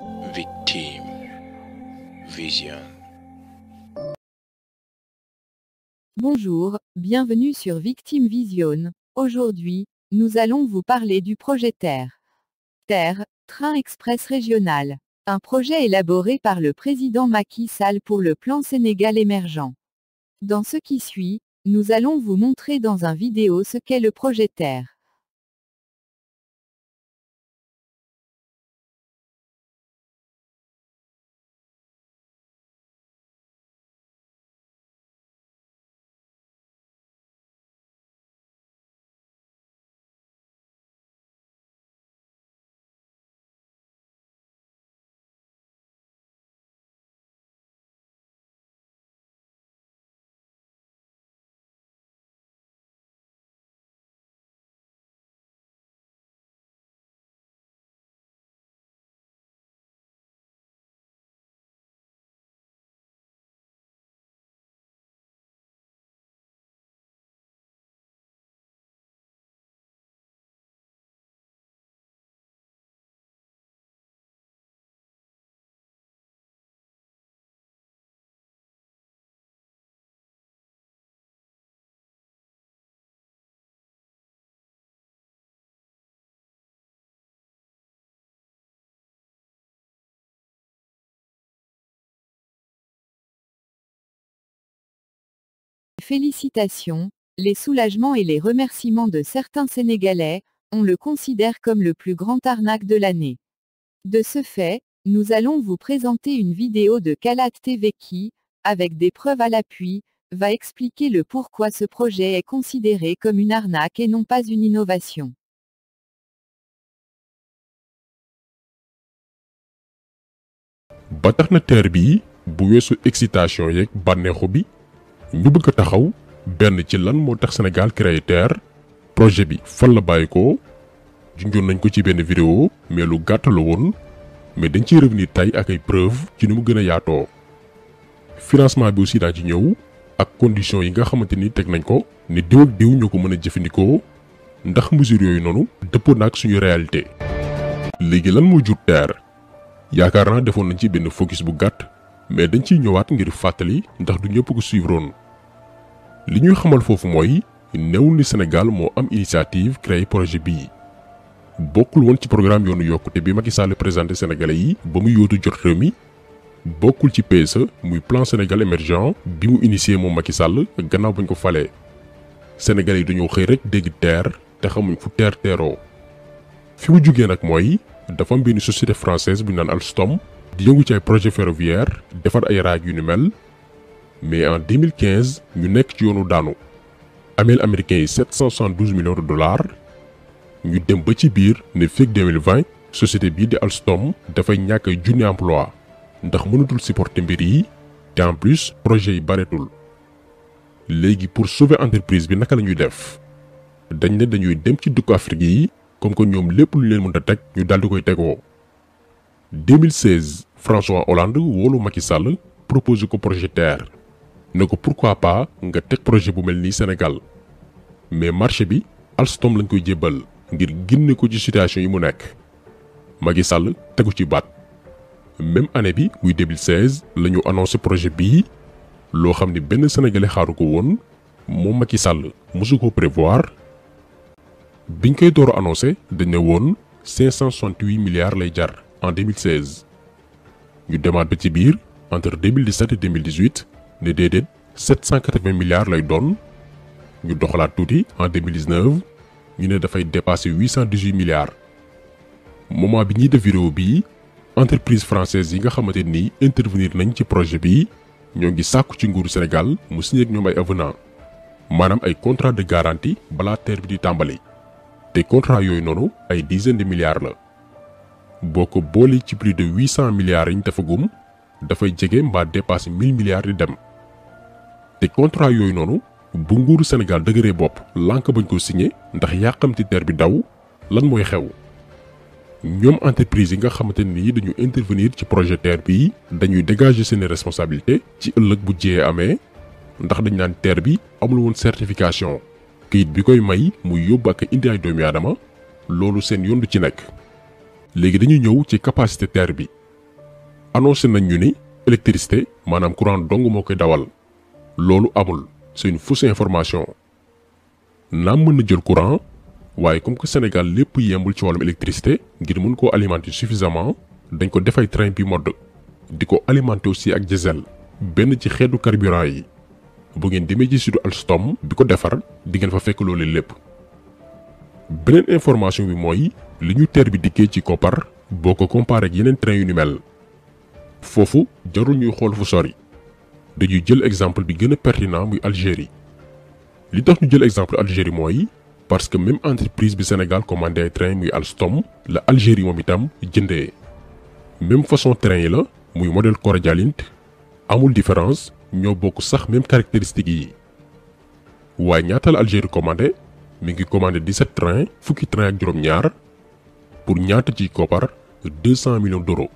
Victime Vision. Bonjour, bienvenue sur Victime Vision. Aujourd'hui, nous allons vous parler du projet TER. TER, Train Express Régional. Un projet élaboré par le président Macky Sall pour le plan Sénégal émergent. Dans ce qui suit, nous allons vous montrer dans un vidéo ce qu'est le projet TER. Félicitations, les soulagements et les remerciements de certains Sénégalais, on le considère comme le plus grand arnaque de l'année. De ce fait, nous allons vous présenter une vidéo de Khalat TV qui, avec des preuves à l'appui, va expliquer le pourquoi ce projet est considéré comme une arnaque et non pas une innovation. ba tax na TER bi bu weesu excitation yeeg bànneexu bi ñu bëgg a taxaw benn ci lan moo tax Sénégal créé TER projet bi fan la bàyyi ko junjoon nañ ko ci benn vidéo mais lu gàtt la woon mais dañ ciy revenir tey ak ay preuve ci ni mu gën a yaatoo financement bi aussi daa ci ñëw ak conditions yi nga xamante ni teg nañ ko ni diw ak diw ñoo ko mën a jëfandikoo ndax mesures yooyu noonu dëppoo na ak suñu réalité. léegi lan moo jur TER yaakaar naa defoon nañ ci benn focus bu gàtt mais dañ ciy ñëwaat ngir fàttali ndax du ñëpp ko suivroon li ñuy xamal foofu mooy newul ni Sénégal moo am initiative créer projet bii bokkul woon ci programme yoonu yokkute bi Macky Sall présenté Sénégalais yi ba mu yóotu jot réew mi bokkul ci PSE muy plan Sénégal émergent bi mu initié moom Macky Sall gannaaw bañ ko falee Sénégalais yi dañoo xëy rek dégg TER te xamuñ fu TER teeroo fi mu jugee nag mooy dafa am benn société française bu ñu naan Alstom di yëngu ci ay projet ferroviaire defar ay raay yu ni mel mais en 2015 ñu nekk ci yoonu daanu ameel américains yi 772 millions de dollars ñu dem ba ci biir ne fekk 2020 société bii di Alstom dafay ñàkk ay junni emploi ndax mënatul supporter mbir yi te en plus projet yi bareetul léegi pour sauver entreprise bi naka la ñuy def dañ ne dañuy dem ci dëkku Afrique yi comme que ñoom lépp lu ñu leen mën a teg ñu daal di koy tegoo 2016 François Hollande woolu Macky Sall proposé ko projet TER ne ko pourquoi pas nga teg projet bu mel nii Sénégal mais marché bi Alstom lañ koy jébbal ngir génne ko ci situation yi mu nekk Macky Sall tegu ci baat même année bi muy 2016 la ñu annoncé projet bii loo xam ni benn sénégalais xaaru ko woon moom Macky Sall mosu ko prévoir biñ koy door a annoncé dañ ne woon 568 milliards lay jar en 2016 ñu demaat ba ci biir entre 2017 et 2018 ne déedéet 780 milliards lay doon ñu doxalaat tuuti en 2019 ñu ne dafay dépasser 818 milliards moment bi ñuy def vidéo bii entreprise française yi nga xamante ni intervenir nañ ci projet bi ñoo ngi sàkku ci nguuru Sénégal mu signé ak ñoom ay avenant maanaam ay contrat de garantie balaa TER bi di tàmbali te contrat yooyu noonu ay dizaines de milliards la boo ko boole ci plus de 800 milliards yi ñu defagum dafay jege mbaa dépasser 1000 milliards di dem te contrat yooyu noonu bu nguuru Sénégal dëgëree bopp lànk bañ ko signé ndax yàqamti TER bi daw lan mooy xew ñoom entreprise yi nga xamante ni dañu intervenir ci projet TER bi dañuy dégager seeni responsabilité ci ëllëg bu jiyee amee ndax dañ naan TER bi amul woon certification kayit bi koy may muy yóbbu ak indi ay doomi aadama loolu seen yoon du ci nekk léegi dañuy ñëw ci capacité TER bi annoncé nañ ñu ni électricité maanaam courant dong moo koy dawal loolu amul c'est une fausse information naam mën na jël courant waaye comme que Sénégal lépp yembul ci wàllum électricité ngir mën koo alimenter suffisamment dañ ko def ay train bi mode di ko alimenter aussi ak diesel benn ci xeetu carburant yi bu ngeen demee ci sud Alstom bi ko defar di ngeen fa fekk loolu lépp. beneen information bi mooy li ñu TER bi dikkee ci koppar boo ko comparé ak yeneen train yu ni mel foofu jarul ñuy xool fu sori dañuy jël exemple bi gën a pertinent muy Algérie li tax ñu jël exemple Algérie mooy parce que même entreprise bi Sénégal commandé ay train muy Alstom la Algérie moom itam jëndee même façon train yi la muy modèle Cordialint amul différence ñoo bokk sax même caractéristiques yi waaye ñaata la Algérie commandé mi ngi commandé 17 trains fukki train ak juróom-ñaar pour ñaata ci koppar 200 millions d'euros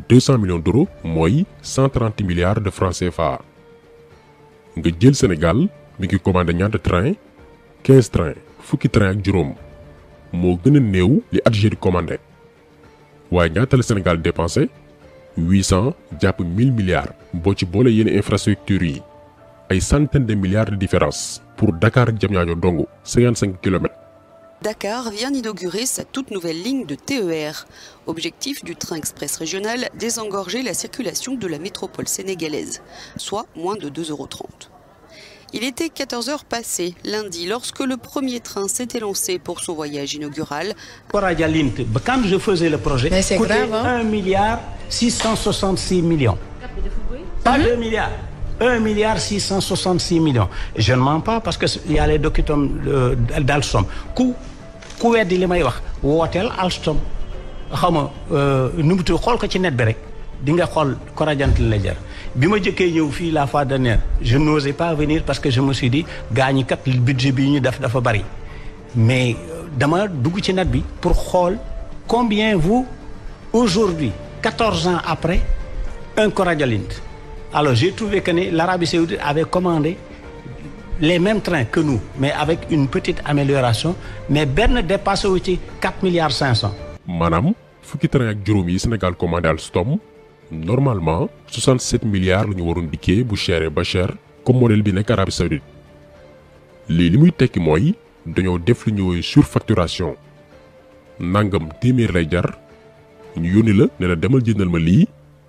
200 millions d'euros mooy 130 milliards de francs CFA nga jël Sénégal mi ngi commandé ñaata train 15 trains fukki train ak juróom moo gën a néew li Algérie commandé waaye ñaata la Sénégal dépensé 800 jàpp 1000 milliards boo ci boole yenn infrastructures yi ay centaines de milliards de différence pour Dakar ak Diamniadio dong 55 kilomètres. Dakar vient d'inaugurer sa toute nouvelle ligne de TER. Objectif du train express régional, désengorger la circulation de la métropole sénégalaise, soit moins de 2,30 €. Il était 14 heures passées lundi lorsque le premier train s'était lancé pour son voyage inaugural. Cordialint, quand je faisais le projet, coûtait 1 milliard 666 millions. Pas 2 milliards. 1 milliard 666 millions. Je ne mens pas parce qu'il y a les documents d'Alstom. Ku weddi li may wax wooteel Alstom xam nga nu mu tudd xool ko ci net bi rek di nga xool Cordialint la jar bi ma jëkkee ñëw fii la fois dernière je n'osais pas venir parce que je me suis dit gaa ñi kat budget bi ñu def dafa bari mais dama dugg ci net bi pour xool combien vous aujourd'hui 14 ans après un Cordialint. Alors j'ai trouvé que l'Arabie Saoudite avait commandé les mêmes trains que nous, mais avec une petite amélioration, mais benn dépassé wu ci 4 milliards 500. maanaam fukki train ak juróom yi Sénégal commandé Alstom normalement 67 milliards la ñu waroon dikkee bu cher ba cher comme modèle bi nekk Arabie Saoudite lii li muy tekki mooy dañoo def lu ñu woy surfacturation nangam téeméer lay jar ñu yónni la ne la demal jëndal ma lii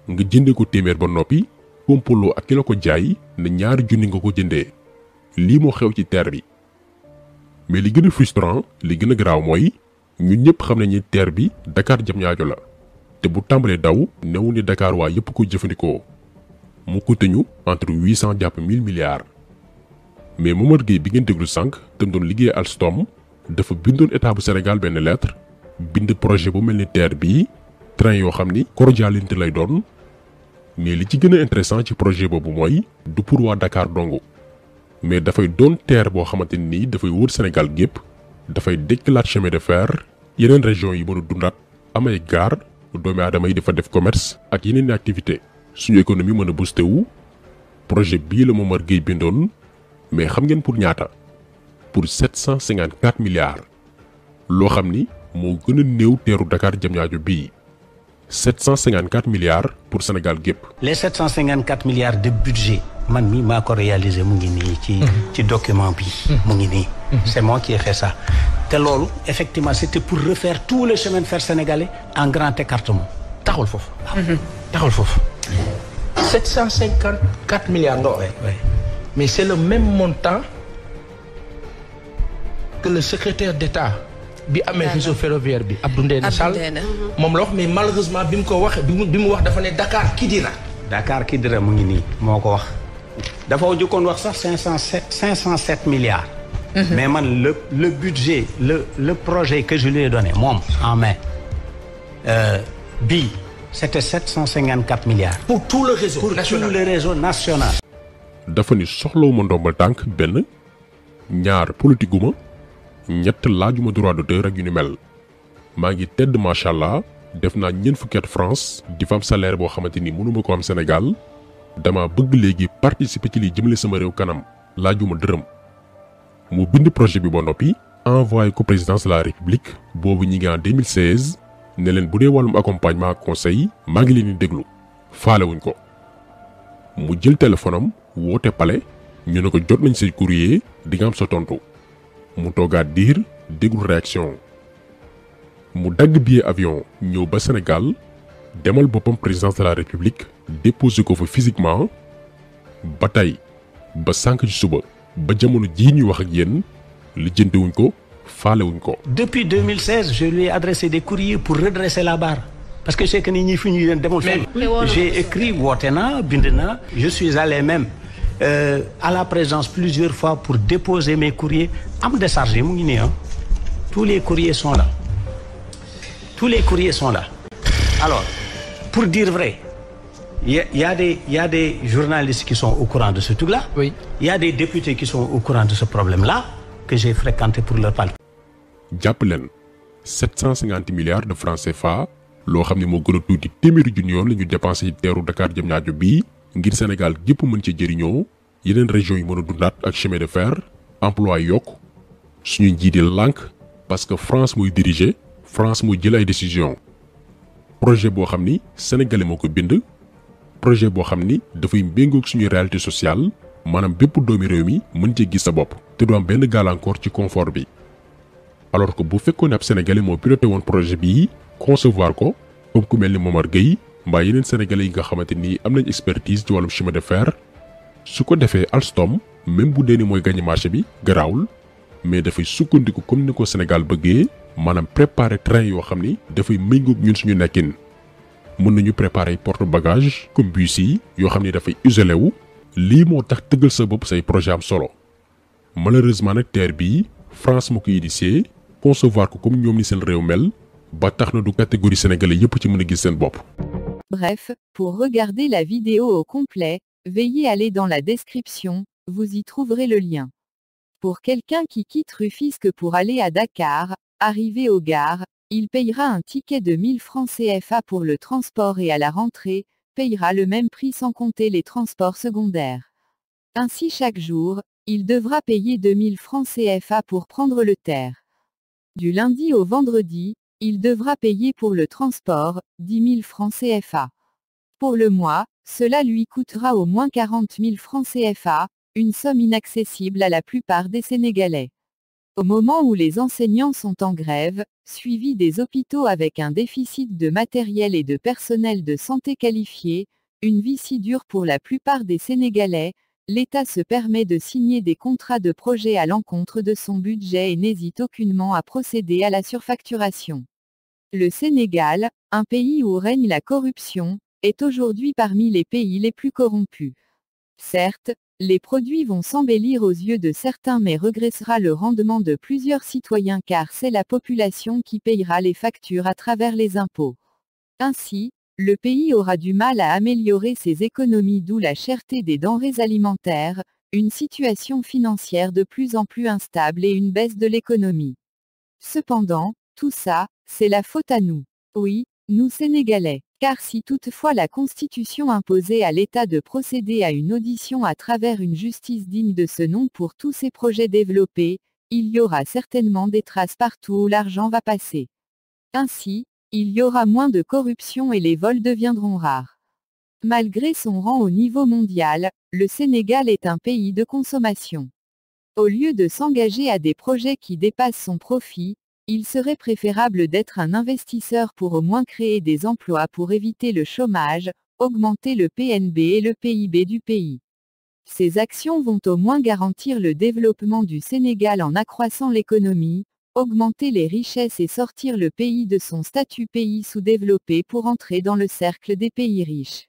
nga jëndee ko téeméer ba noppi kompolo ak ki la ko jaay ne ñaari junni nga ko jëndee lii moo xew ci TER bi mais li gën a frustrant li gën a garaaw mooy ñun ñëpp xam nañu TER bi Dakar Diamniadio la te bu tàmbalee daw newu ni Dakar waa yëpp ko jëfandikoo mu coûté ñu entre 800 jàpp 1000 milliards mais Momar Gueye bi ngeen déglu sànq te doon liggéey Alstom dafa bindoon état bu Sénégal benn lettre bind projet bu mel ni TER bii train yoo xam ni Cordialint lay doon mais li ci gën a intéressant ci projet boobu mooy du pour waa Dakar dong mais dafay doon TER boo xamante ni dafay wër Sénégal gépp dafay déclarer chemin de fer yeneen région yi mën a dundaat am ay gare doomi aadama yi dafa def commerce ak yeneen i activité suñu économie mën a boosté wu projet bii la Momar Gueye bindoon mais xam ngeen pour ñaata pour 754 milliards loo xam ni moo gën a néew teeru Dakar Diamniadio bii 754 milliards pour Sénégal gépp. Les 754 milliards de budget man mi maa ko réalisé mu ngi nii ci document bi mu ngi nii c'est moi qui ai fait ça te loolu effectivement c'était pour refaire tout le chemin de fer sénégalais en grand écartement. taxul foofu. 754 milliards nga wax. Oui. Mais c'est le même montant que le secrétaire d'État bi amee réseau ferroviaire bi Abdou Ndéné Sall moom la wax mais malheureusement bi mu ko wax bi mu wax dafa ne Dakar Kidira. Dakar Kidira mu ngi nii moo ko wax dafa jëkkoon wax sax 507 milliards. Mais man le budget le projet que je lui ai donné moom en main bii c'était 754 milliards. Pour tout le réseau national. Tout le réseau national. dafa ni soxlawuma ndombal tànk benn ñaar politique gu ma ñett laajuma droit d'auteur ak yu ni mel maa ngi tedd macha allah def naa ñeent fukki at France di fa am salaire boo xamante ni mënuma ko am Sénégal dama bëgg léegi participer ci li jëmale sama réew kanam laajuma dërëm mu bind projet bi ba noppi envoyé ko présidence de la République boobu ñi ngi en 2016 ne leen bu dee wàllum accompagnement conseil maa ngi leen di déglu. faalewuñ ko mu jël téléphone am woote palais ñu ne ko jot nañ say courrier di nga am sa tontu mu toogaat diir déglu réaction mu dagg billet avion ñëw ba Sénégal demal boppam présidence de la République déposé ko fa physiquement ba tey ba sànq ci suba ba jamono jii ñuy wax ak yéen lijjantiwuñ ko faalewuñ ko. Depuis 2016 je lui ai adressé des courriers pour redresser la barre parce que c'est que nit ñi fi ñu leen demul fenn. J'ai écrit woote naa bind naa je suis allé même à la présidence plusieurs fois pour déposer mes courriers am déchargé mu ngi nii tous les courriers sont là tous les courriers sont là. Alors pour dire vrai il y a des journalistes qui sont au courant de ce truc-là. Oui. Il y a des députés qui sont au courant de ce problème-là que j'ai fréquenté pour leur parler. jàpp leen 750 milliards de francs CFA loo xam ne moo gën a tuuti téeméeri junni yoon la ñu dépensé ci teeru Dakar Diamniadio bii ngir Sénégal gépp mën ci jëriñoo yeneen régions yi mën a dundaat ak chemin de fer emploi yokk suñu njiit yi lànk parce que France mooy diriger France mooy jël ay décisions projet boo xam ni sénégalais moo ko bind projet boo xam ni dafay méngoog suñuy réalité sociale maanaam bépp doomi réew mi mën cee gis sa bopp te du am benn gàllankoor ci confort bi alors que bu fekkoon ne ab sénégalais moo piloté woon projet bii concevoir ko comme ku mel ni Momar Gueye mbaa yeneen sénégalais yi nga xamante ni am nañ expertise ci wàllum chemin de fer su ko defee Alstom même bu dee ni mooy gagné marché bi garaawul mais dafay sukkandiku comme ni ko Sénégal bëggee maanaam préparer train yoo xam ni dafay méngoog ñun suñu nekkin mën nañu préparer porte bagage comme bus yi yoo xam ni dafay isolé wu lii moo tax tëggal sa bopp say projet am solo malheureusement nag TER bii France moo ko initié concevoir ko comme ñoom ni seen réew mel ba tax na du catégorie sénégalais yépp ci mën a gis seen bopp. Bref, pour regarder la vidéo au complet, veuillez aller dans la description, vous y trouverez le lien. Pour quelqu'un qui quitte Rufisque pour aller à Dakar, arrivé aux gares, il payera un ticket de 1000 francs CFA pour le transport et à la rentrée, payera le même prix sans compter les transports secondaires. Ainsi chaque jour, il devra payer 2000 francs CFA pour prendre le TER. Du lundi au vendredi, il devra payer pour le transport 10 000 francs CFA. Pour le mois, cela lui coûtera au moins 40 000 francs CFA, une somme inaccessible à la plupart des Sénégalais. Au moment où les enseignants sont en grève, suivis des hôpitaux avec un déficit de matériel et de personnel de santé qualifié, une vie si dure pour la plupart des Sénégalais, l'État se permet de signer des contrats de projet à l'encontre de son budget et n'hésite aucunement à procéder à la surfacturation. Le Sénégal, un pays où règne la corruption, est aujourd'hui parmi les pays les plus corrompus. Certes, les produits vont s'embellir aux yeux de certains mais regressera le rendement de plusieurs citoyens car c'est la population qui payera les factures à travers les impôts. Ainsi, le pays aura du mal à améliorer ses économies d'où la cherté des denrées alimentaires, une situation financière de plus en plus instable et une baisse de l'économie. Cependant, tout ça, c'est la faute à nous. Oui, nous Sénégalais. Car si toutefois la Constitution imposait à l'État de procéder à une audition à travers une justice digne de ce nom pour tous ces projets développés, il y aura certainement des traces partout où l'argent va passer. Ainsi, il y aura moins de corruption et les vols deviendront rares. Malgré son rang au niveau mondial, le Sénégal est un pays de consommation. Au lieu de s'engager à des projets qui dépassent son profit, il serait préférable d'être un investisseur pour au moins créer des emplois pour éviter le chômage, augmenter le PNB et le PIB du pays. Ces actions vont au moins garantir le développement du Sénégal en accroissant l'économie, augmenter les richesses et sortir le pays de son statut pays sous-développé pour entrer dans le cercle des pays riches.